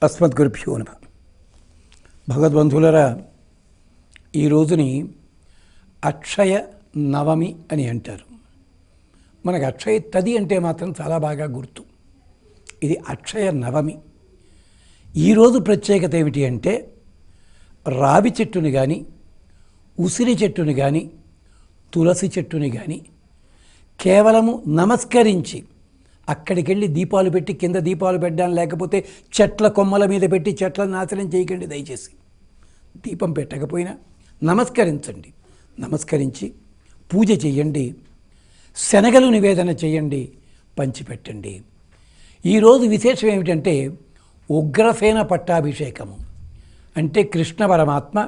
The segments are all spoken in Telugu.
అస్మద్గురుభ్యో నమః. భగవద్బంధువులరా, ఈ రోజుని అక్షయ నవమి అని అంటారు. మనకు అక్షయ తది అంటే మాత్రం చాలా బాగా గుర్తు. ఇది అక్షయ నవమి. ఈరోజు ప్రత్యేకత ఏమిటి అంటే, రావి చెట్టుని కానీ, ఉసిరి చెట్టుని కానీ, తులసి చెట్టుని కానీ కేవలము నమస్కరించి అక్కడికి వెళ్ళి దీపాలు పెట్టి కింద దీపాలు పెట్టడం, లేకపోతే చెట్ల కొమ్మల మీద పెట్టి చెట్లను నాశనం చేయకండి. దయచేసి దీపం పెట్టకపోయినా నమస్కరించండి. నమస్కరించి పూజ చేయండి, శనగలు నివేదన చేయండి, పంచిపెట్టండి. ఈరోజు విశేషం ఏమిటంటే ఉగ్రసేన పట్టాభిషేకము. అంటే కృష్ణ పరమాత్మ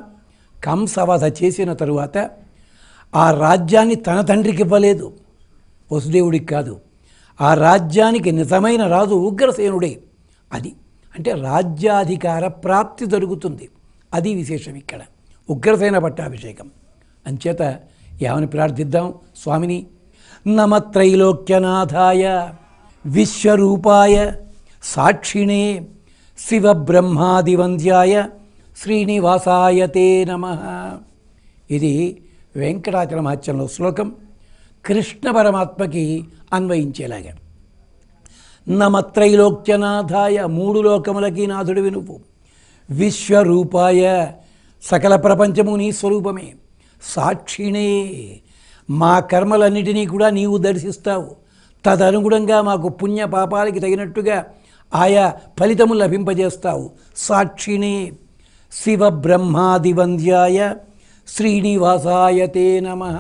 కంసవధ చేసిన తరువాత ఆ రాజ్యాన్ని తన తండ్రికి ఇవ్వలేదు, వసుదేవుడికి కాదు. ఆ రాజ్యానికి నిజమైన రాజు ఉగ్రసేనుడే. అది అంటే రాజ్యాధికార ప్రాప్తి జరుగుతుంది. అది విశేషం ఇక్కడ ఉగ్రసేన పట్టాభిషేకం. అంచేత ఏమని ప్రార్థిద్దాం? స్వామిని నమత్రైలోక్యనాథాయ విశ్వరూపాయ సాక్షిణే శివబ్రహ్మాదివంద్యాయ శ్రీనివాసాయ తే నమః. ఇది వెంకటాచల మహత్యంలో శ్లోకం. కృష్ణ పరమాత్మకి అన్వయించేలాగా. నమత్రైలోక్యనాథాయ, మూడు లోకములకి నాథుడివి నువ్వు. విశ్వరూపాయ, సకల ప్రపంచము నీ స్వరూపమే. సాక్షిణే, మా కర్మలన్నిటినీ కూడా నీవు దర్శిస్తావు. తదనుగుణంగా మాకు పుణ్య పాపాలకి తగినట్టుగా ఆయా ఫలితము లభింపజేస్తావు. సాక్షిణే శివబ్రహ్మాదివంద్యాయ శ్రీనివాసాయ తే నమః.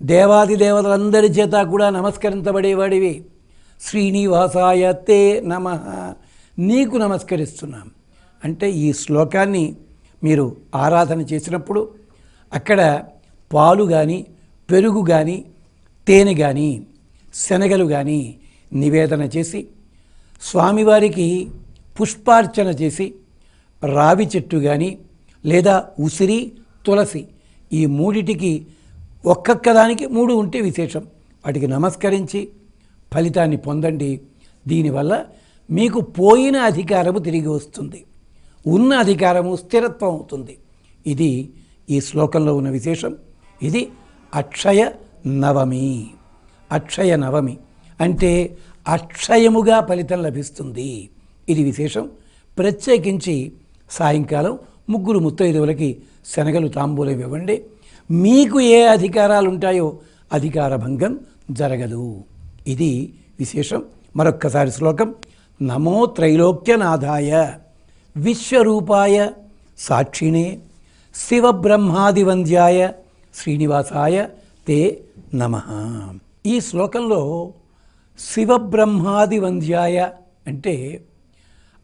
దేవాది దేవతలందరి చేత కూడా నమస్కరించబడేవాడివి. శ్రీనివాసాయ తే నమః, నీకు నమస్కరిస్తున్నాం. అంటే ఈ శ్లోకాన్ని మీరు ఆరాధన చేసినప్పుడు అక్కడ పాలు కానీ, పెరుగు కానీ, తేనె కానీ, శనగలు కానీ నివేదన చేసి, స్వామివారికి పుష్పార్చన చేసి, రావి చెట్టు కానీ లేదా ఉసిరి, తులసి ఈ మూడిటికి ఒక్కొక్క దానికి 3 ఉంటే విశేషం. వాటికి నమస్కరించి ఫలితాన్ని పొందండి. దీనివల్ల మీకు పోయిన అధికారము తిరిగి వస్తుంది, ఉన్న అధికారము స్థిరత్వం అవుతుంది. ఇది ఈ శ్లోకంలో ఉన్న విశేషం. ఇది అక్షయ నవమి. అక్షయ నవమి అంటే అక్షయముగా ఫలితం లభిస్తుంది. ఇది విశేషం. ప్రత్యేకించి సాయంకాలం 3 ముత్తైదువులకి శనగలు తాంబూలం ఇవ్వండి. మీకు ఏ అధికారాలు ఉంటాయో అధికార భంగం జరగదు. ఇది విశేషం. మరొక్కసారి శ్లోకం. నమో త్రైలోక్యనాథాయ విశ్వరూపాయ సాక్షిణే శివబ్రహ్మాదివంద్యాయ శ్రీనివాసాయ తే నమః. ఈ శ్లోకంలో శివబ్రహ్మాదివంద్యాయ అంటే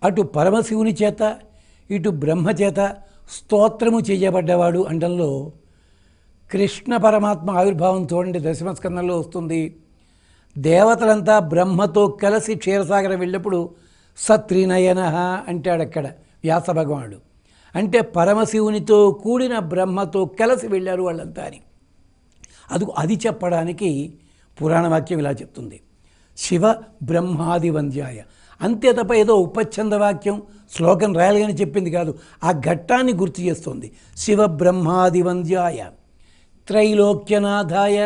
అటు పరమశివుని చేత ఇటు బ్రహ్మ చేత స్తోత్రము చేయబడ్డవాడు అండంలో కృష్ణ పరమాత్మ ఆవిర్భావం చూడండి. దశమస్కందంలో వస్తుంది. దేవతలంతా బ్రహ్మతో కలిసి క్షీరసాగరం వెళ్ళినప్పుడు సత్రినయన అంటాడక్కడ వ్యాస భగవానుడు. అంటే పరమశివునితో కూడిన బ్రహ్మతో కలిసి వెళ్ళారు వాళ్ళంతా అని. అది చెప్పడానికి పురాణ వాక్యం ఇలా చెప్తుంది. శివ బ్రహ్మాది వంద్యాయ. అంతే తప్ప ఏదో ఉపచ్ఛంద వాక్యం శ్లోకం రాయాలని చెప్పింది కాదు. ఆ ఘట్టాన్ని గుర్తు చేస్తుంది. శివ బ్రహ్మాది వంద్యాయ త్రైలోక్యనాథాయ.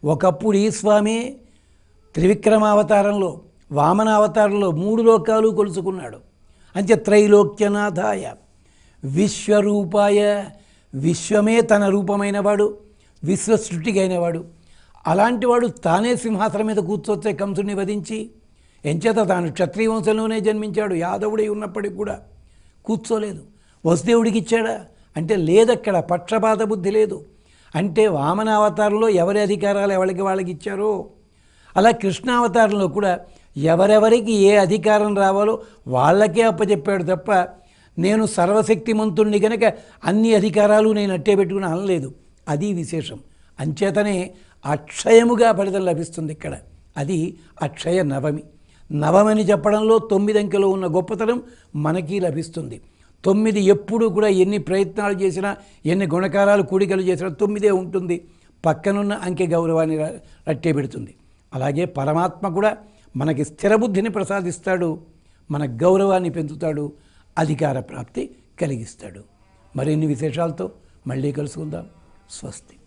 ఒకప్పుడు ఈ స్వామి త్రివిక్రమావతారంలో, వామనావతారంలో 3 లోకాలు కొలుసుకున్నాడు. అంతే త్రైలోక్యనాథాయ. విశ్వరూపాయ, విశ్వమే తన రూపమైన వాడు, విశ్వసృష్టికి అయినవాడు. అలాంటి వాడు తానే సింహాసనం మీద కూర్చొచ్చే కంసుని వధించి, ఎంచేత తాను క్షత్రియ వంశంలోనే జన్మించాడు. యాదవుడై ఉన్నప్పటికి కూడా కూర్చోలేదు. వసుదేవుడికి ఇచ్చాడా అంటే లేదక్కడ. పక్షపాత బుద్ధి లేదు. అంటే వామనావతారంలో ఎవరి అధికారాలు ఎవరికి వాళ్ళకి ఇచ్చారో, అలా కృష్ణావతారంలో కూడా ఎవరెవరికి ఏ అధికారం రావాలో వాళ్ళకే అప్పచెప్పాడు తప్ప నేను సర్వశక్తిమంతుణ్ణి కనుక అన్ని అధికారాలు నేను అట్టే పెట్టుకుని అనలేదు. అది విశేషం. అంచేతనే అక్షయముగా ఫలితం లభిస్తుంది ఇక్కడ. అది అక్షయ నవమి. నవమని చెప్పడంలో 9 అంకెలో ఉన్న గొప్పతనం మనకి లభిస్తుంది. 9 ఎప్పుడు కూడా ఎన్ని ప్రయత్నాలు చేసినా, ఎన్ని గుణకారాలు కూడికలు చేసినా 9 ఉంటుంది. పక్కనున్న అంకె గౌరవాన్ని రట్టే పెడుతుంది. అలాగే పరమాత్మ కూడా మనకి స్థిరబుద్ధిని ప్రసాదిస్తాడు. మన గౌరవాన్ని పెంచుతాడు, అధికార ప్రాప్తి కలిగిస్తాడు. మరిన్ని విశేషాలతో మళ్ళీ కలుసుకుందాం. స్వస్తి.